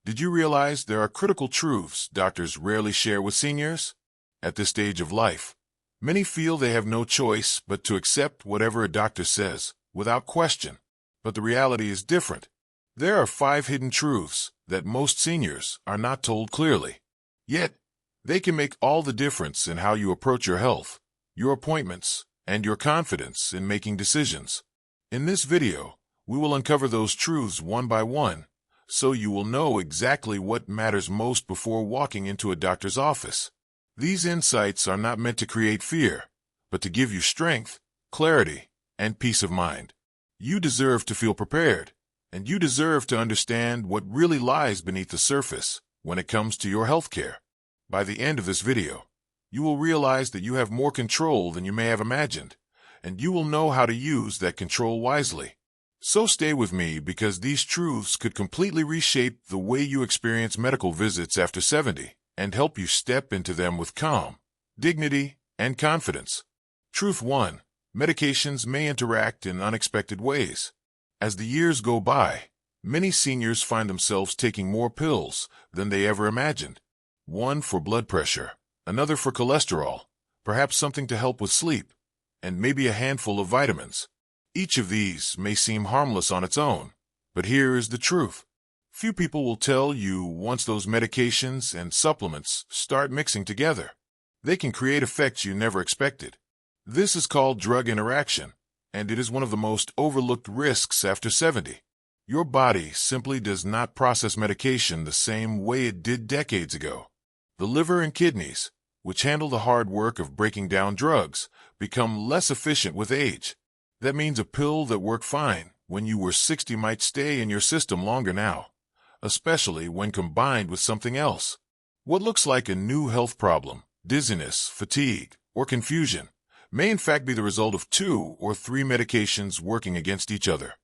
Did you realize there are critical truths doctors rarely share with seniors? At this stage of life, many feel they have no choice but to accept whatever a doctor says, without question. But the reality is different. There are 5 hidden truths that most seniors are not told clearly. Yet, they can make all the difference in how you approach your health, your appointments, and your confidence in making decisions. In this video, we will uncover those truths one by one, so you will know exactly what matters most before walking into a doctor's office. These insights are not meant to create fear, but to give you strength, clarity, and peace of mind. You deserve to feel prepared, and you deserve to understand what really lies beneath the surface when it comes to your health care. By the end of this video, you will realize that you have more control than you may have imagined, and you will know how to use that control wisely. So stay with me, because these truths could completely reshape the way you experience medical visits after 70 and help you step into them with calm, dignity, and confidence. Truth 1. Medications may interact in unexpected ways. As the years go by, many seniors find themselves taking more pills than they ever imagined. One for blood pressure, another for cholesterol, perhaps something to help with sleep, and maybe a handful of vitamins. Each of these may seem harmless on its own, but here is the truth. Few people will tell you once those medications and supplements start mixing together, they can create effects you never expected. This is called drug interaction, and it is one of the most overlooked risks after 70. Your body simply does not process medication the same way it did decades ago. The liver and kidneys, which handle the hard work of breaking down drugs, become less efficient with age. That means a pill that worked fine when you were 60 might stay in your system longer now, especially when combined with something else. What looks like a new health problem, dizziness, fatigue, or confusion, may in fact be the result of 2 or 3 medications working against each other.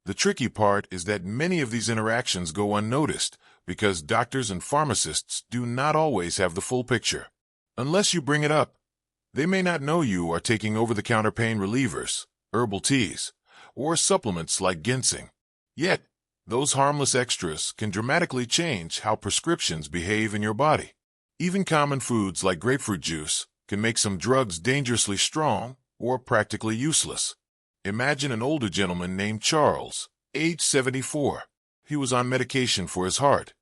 The tricky part is that many of these interactions go unnoticed because doctors and pharmacists do not always have the full picture. Unless you bring it up, they may not know you are taking over-the-counter pain relievers, herbal teas, or supplements like ginseng. Yet, those harmless extras can dramatically change how prescriptions behave in your body. Even common foods like grapefruit juice can make some drugs dangerously strong or practically useless. Imagine an older gentleman named Charles, age 74. He was on medication for his heart,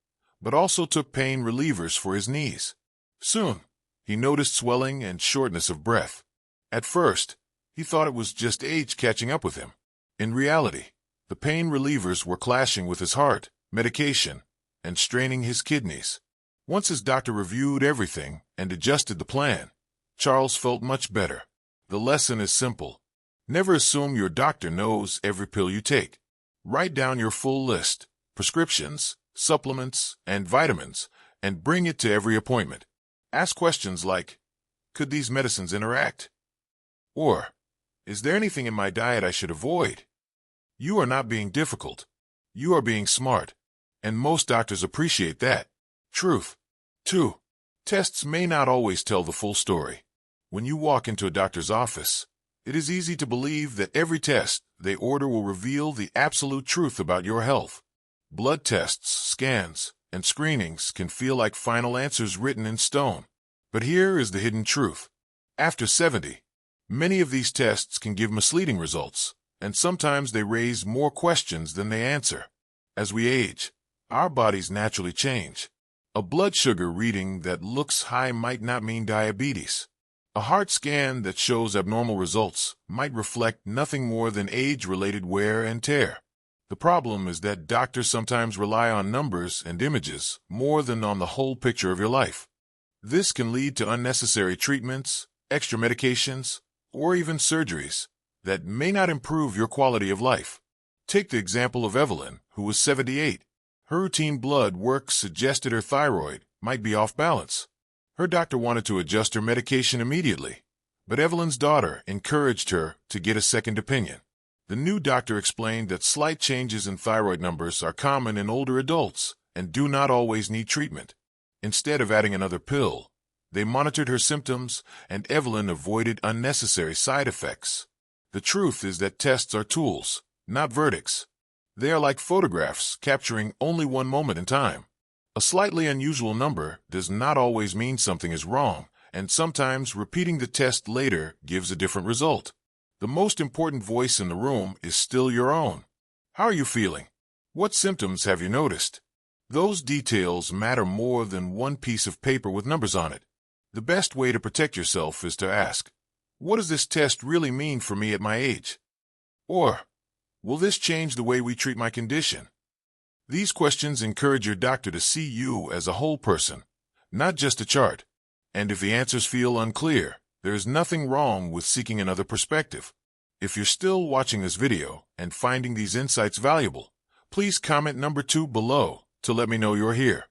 but also took pain relievers for his knees. Soon, he noticed swelling and shortness of breath. At first, he thought it was just age catching up with him. In reality, the pain relievers were clashing with his heart, medication, and straining his kidneys. Once his doctor reviewed everything and adjusted the plan, Charles felt much better. The lesson is simple. Never assume your doctor knows every pill you take. Write down your full list, prescriptions, supplements, and vitamins, and bring it to every appointment. Ask questions like, could these medicines interact? Or, is there anything in my diet I should avoid? You are not being difficult. You are being smart. And most doctors appreciate that. Truth. 2. Tests may not always tell the full story. When you walk into a doctor's office, it is easy to believe that every test they order will reveal the absolute truth about your health. Blood tests, scans, and screenings can feel like final answers written in stone. But here is the hidden truth. After 70, many of these tests can give misleading results, and sometimes they raise more questions than they answer. As we age, our bodies naturally change. A blood sugar reading that looks high might not mean diabetes. A heart scan that shows abnormal results might reflect nothing more than age-related wear and tear. The problem is that doctors sometimes rely on numbers and images more than on the whole picture of your life. This can lead to unnecessary treatments, extra medications, or even surgeries that may not improve your quality of life. Take the example of Evelyn, who was 78. Her routine blood work suggested her thyroid might be off balance. Her doctor wanted to adjust her medication immediately, but Evelyn's daughter encouraged her to get a second opinion. The new doctor explained that slight changes in thyroid numbers are common in older adults and do not always need treatment. Instead of adding another pill, they monitored her symptoms, and Evelyn avoided unnecessary side effects. The truth is that tests are tools, not verdicts. They are like photographs capturing only one moment in time. A slightly unusual number does not always mean something is wrong, and sometimes repeating the test later gives a different result. The most important voice in the room is still your own. How are you feeling? What symptoms have you noticed? Those details matter more than one piece of paper with numbers on it. The best way to protect yourself is to ask, what does this test really mean for me at my age? Or, will this change the way we treat my condition? These questions encourage your doctor to see you as a whole person, not just a chart. And if the answers feel unclear, there is nothing wrong with seeking another perspective. If you're still watching this video and finding these insights valuable, please comment number 2 below to let me know you're here.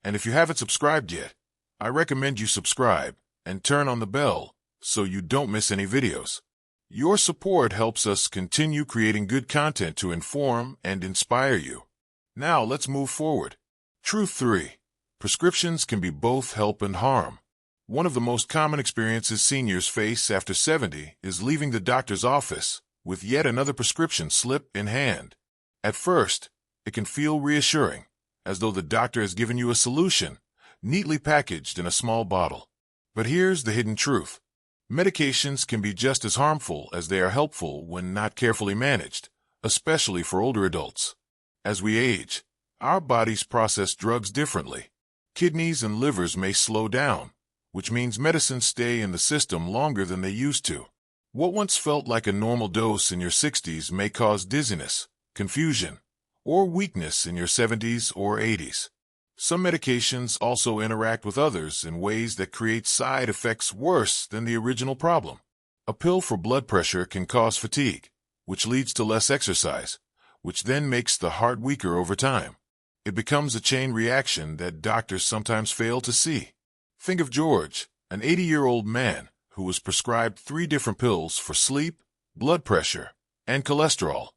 And if you haven't subscribed yet, I recommend you subscribe and turn on the bell so you don't miss any videos. Your support helps us continue creating good content to inform and inspire you. Now let's move forward. Truth 3. Prescriptions can be both help and harm. One of the most common experiences seniors face after 70 is leaving the doctor's office with yet another prescription slip in hand. At first, it can feel reassuring, as though the doctor has given you a solution, neatly packaged in a small bottle. But here's the hidden truth. Medications can be just as harmful as they are helpful when not carefully managed, especially for older adults. As we age, our bodies process drugs differently. Kidneys and livers may slow down, which means medicines stay in the system longer than they used to. What once felt like a normal dose in your 60s may cause dizziness, confusion, or weakness in your 70s or 80s. Some medications also interact with others in ways that create side effects worse than the original problem. A pill for blood pressure can cause fatigue, which leads to less exercise, which then makes the heart weaker over time. It becomes a chain reaction that doctors sometimes fail to see. Think of George, an 80-year-old man who was prescribed 3 different pills for sleep, blood pressure, and cholesterol.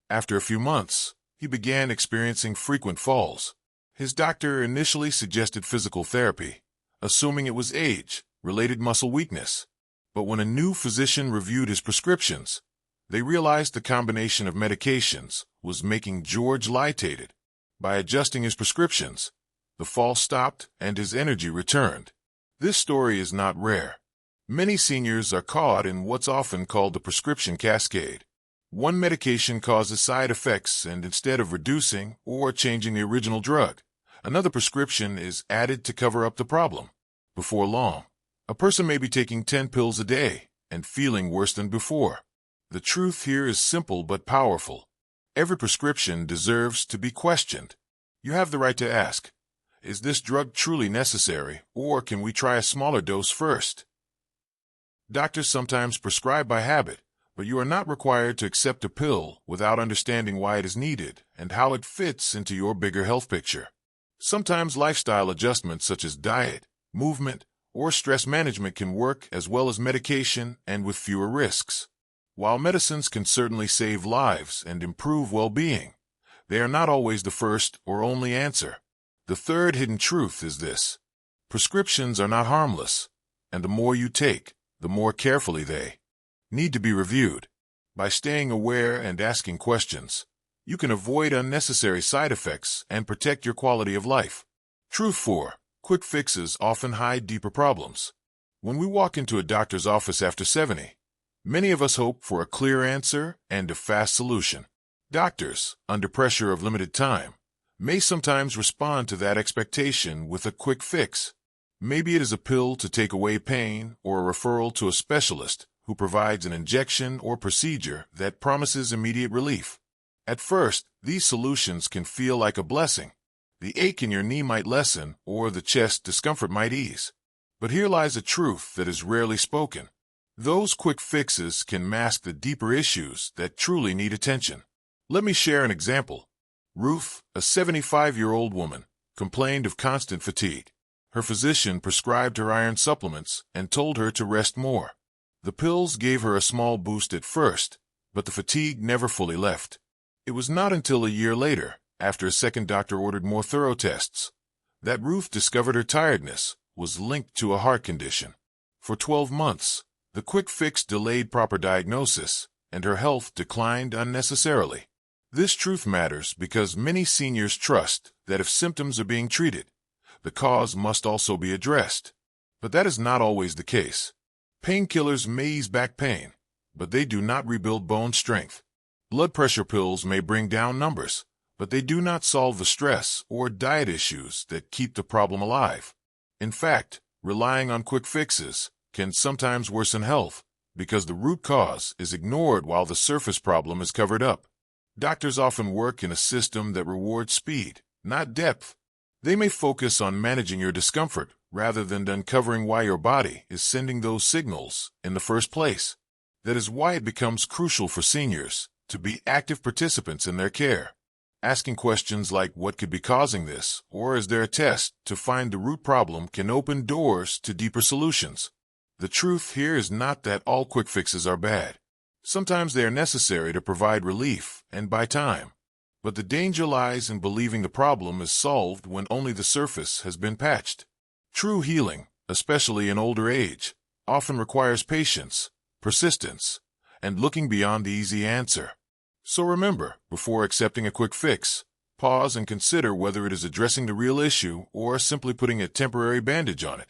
After a few months, he began experiencing frequent falls. His doctor initially suggested physical therapy, assuming it was age-related muscle weakness. But when a new physician reviewed his prescriptions, they realized the combination of medications was making George lightheaded. By adjusting his prescriptions, the fall stopped and his energy returned. This story is not rare. Many seniors are caught in what's often called the prescription cascade. One medication causes side effects, and instead of reducing or changing the original drug, another prescription is added to cover up the problem. Before long, a person may be taking 10 pills a day and feeling worse than before. The truth here is simple but powerful. Every prescription deserves to be questioned. You have the right to ask, is this drug truly necessary, or can we try a smaller dose first? Doctors sometimes prescribe by habit, but you are not required to accept a pill without understanding why it is needed and how it fits into your bigger health picture. Sometimes lifestyle adjustments such as diet, movement, or stress management can work as well as medication and with fewer risks. While medicines can certainly save lives and improve well-being, they are not always the first or only answer. The third hidden truth is this. Prescriptions are not harmless, and the more you take, the more carefully they need to be reviewed. By staying aware and asking questions, you can avoid unnecessary side effects and protect your quality of life. Truth 4. Quick fixes often hide deeper problems. When we walk into a doctor's office after 70, many of us hope for a clear answer and a fast solution. Doctors, under pressure of limited time, may sometimes respond to that expectation with a quick fix. Maybe it is a pill to take away pain or a referral to a specialist who provides an injection or procedure that promises immediate relief. At first, these solutions can feel like a blessing. The ache in your knee might lessen or the chest discomfort might ease. But here lies a truth that is rarely spoken. Those quick fixes can mask the deeper issues that truly need attention. Let me share an example. Ruth, a 75-year-old woman, complained of constant fatigue. Her physician prescribed her iron supplements and told her to rest more. The pills gave her a small boost at first, but the fatigue never fully left. It was not until a year later, after a second doctor ordered more thorough tests, that Ruth discovered her tiredness was linked to a heart condition. For 12 months, the quick fix delayed proper diagnosis, and her health declined unnecessarily. This truth matters because many seniors trust that if symptoms are being treated, the cause must also be addressed. But that is not always the case. Painkillers may ease back pain, but they do not rebuild bone strength. Blood pressure pills may bring down numbers, but they do not solve the stress or diet issues that keep the problem alive. In fact, relying on quick fixes can sometimes worsen health because the root cause is ignored while the surface problem is covered up. Doctors often work in a system that rewards speed, not depth. They may focus on managing your discomfort rather than uncovering why your body is sending those signals in the first place. That is why it becomes crucial for seniors to be active participants in their care. Asking questions like what could be causing this, or is there a test to find the root problem, can open doors to deeper solutions. The truth here is not that all quick fixes are bad. Sometimes they are necessary to provide relief and buy time. But the danger lies in believing the problem is solved when only the surface has been patched. True healing, especially in older age, often requires patience, persistence, and looking beyond the easy answer. So remember, before accepting a quick fix, pause and consider whether it is addressing the real issue or simply putting a temporary bandage on it.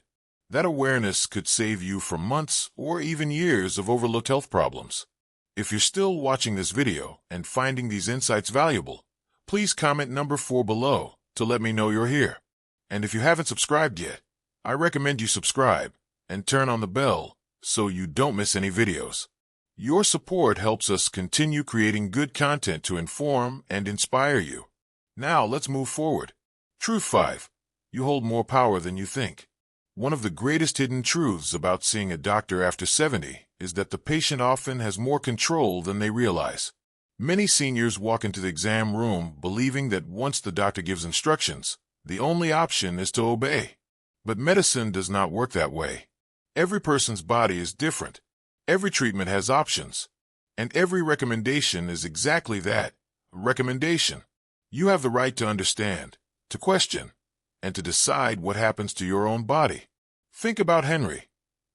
That awareness could save you from months or even years of overlooked health problems. If you're still watching this video and finding these insights valuable, please comment number 4 below to let me know you're here. And if you haven't subscribed yet, I recommend you subscribe and turn on the bell so you don't miss any videos. Your support helps us continue creating good content to inform and inspire you. Now let's move forward. Truth 5. You hold more power than you think. One of the greatest hidden truths about seeing a doctor after 70 is that the patient often has more control than they realize. Many seniors walk into the exam room believing that once the doctor gives instructions, the only option is to obey. But medicine does not work that way. Every person's body is different. Every treatment has options. And every recommendation is exactly that, a recommendation. You have the right to understand, to question, and to decide what happens to your own body. Think about Henry,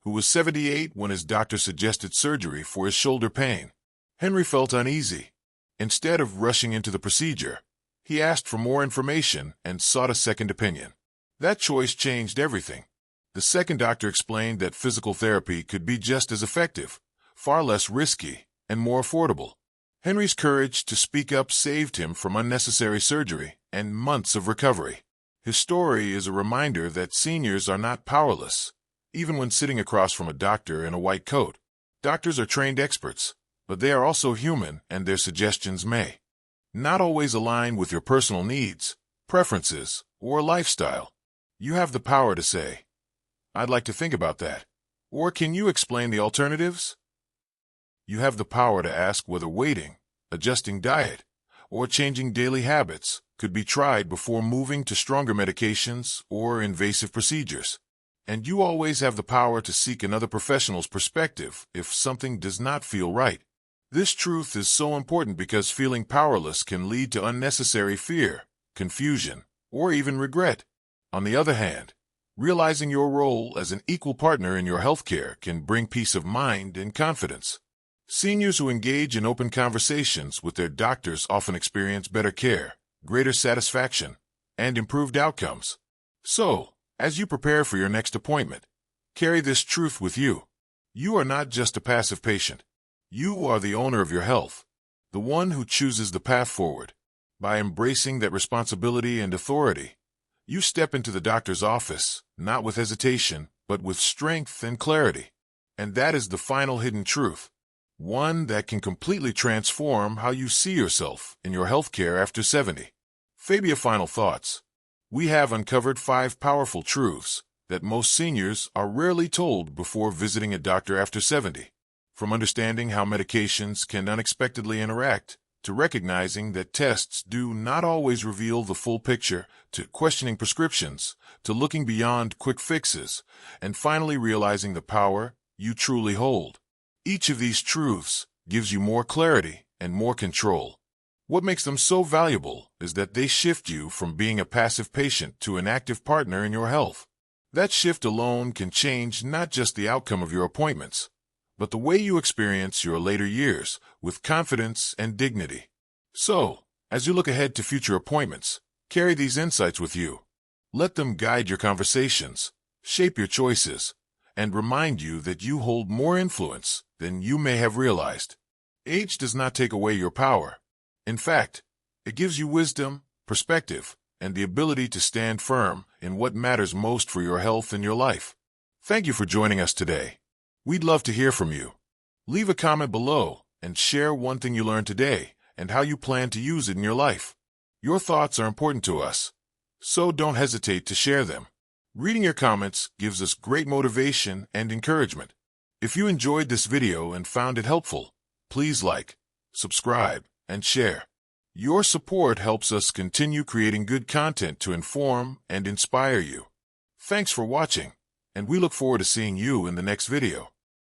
who was 78 when his doctor suggested surgery for his shoulder pain. Henry felt uneasy. Instead of rushing into the procedure, he asked for more information and sought a second opinion. That choice changed everything. The second doctor explained that physical therapy could be just as effective, far less risky, and more affordable. Henry's courage to speak up saved him from unnecessary surgery and months of recovery. His story is a reminder that seniors are not powerless, even when sitting across from a doctor in a white coat. Doctors are trained experts, but they are also human, and their suggestions may not always align with your personal needs, preferences, or lifestyle. You have the power to say, "I'd like to think about that," or "Can you explain the alternatives?" You have the power to ask whether waiting, adjusting diet, or changing daily habits could be tried before moving to stronger medications or invasive procedures. And you always have the power to seek another professional's perspective if something does not feel right. This truth is so important because feeling powerless can lead to unnecessary fear, confusion, or even regret. On the other hand, realizing your role as an equal partner in your healthcare can bring peace of mind and confidence. Seniors who engage in open conversations with their doctors often experience better care, greater satisfaction, and improved outcomes. So, as you prepare for your next appointment, carry this truth with you. You are not just a passive patient. You are the owner of your health, the one who chooses the path forward. By embracing that responsibility and authority, you step into the doctor's office, not with hesitation, but with strength and clarity. And that is the final hidden truth, one that can completely transform how you see yourself in your healthcare after 70. Fabia, final thoughts. We have uncovered 5 powerful truths that most seniors are rarely told before visiting a doctor after 70. From understanding how medications can unexpectedly interact, to recognizing that tests do not always reveal the full picture, to questioning prescriptions, to looking beyond quick fixes, and finally realizing the power you truly hold. Each of these truths gives you more clarity and more control. What makes them so valuable is that they shift you from being a passive patient to an active partner in your health. That shift alone can change not just the outcome of your appointments, but the way you experience your later years with confidence and dignity. So, as you look ahead to future appointments, carry these insights with you. Let them guide your conversations, shape your choices, and remind you that you hold more influence than you may have realized. Age does not take away your power. In fact, it gives you wisdom, perspective, and the ability to stand firm in what matters most for your health and your life. Thank you for joining us today. We'd love to hear from you. Leave a comment below and share one thing you learned today and how you plan to use it in your life. Your thoughts are important to us, so don't hesitate to share them. Reading your comments gives us great motivation and encouragement. If you enjoyed this video and found it helpful, please like, subscribe, and share. Your support helps us continue creating good content to inform and inspire you. Thanks for watching, and we look forward to seeing you in the next video.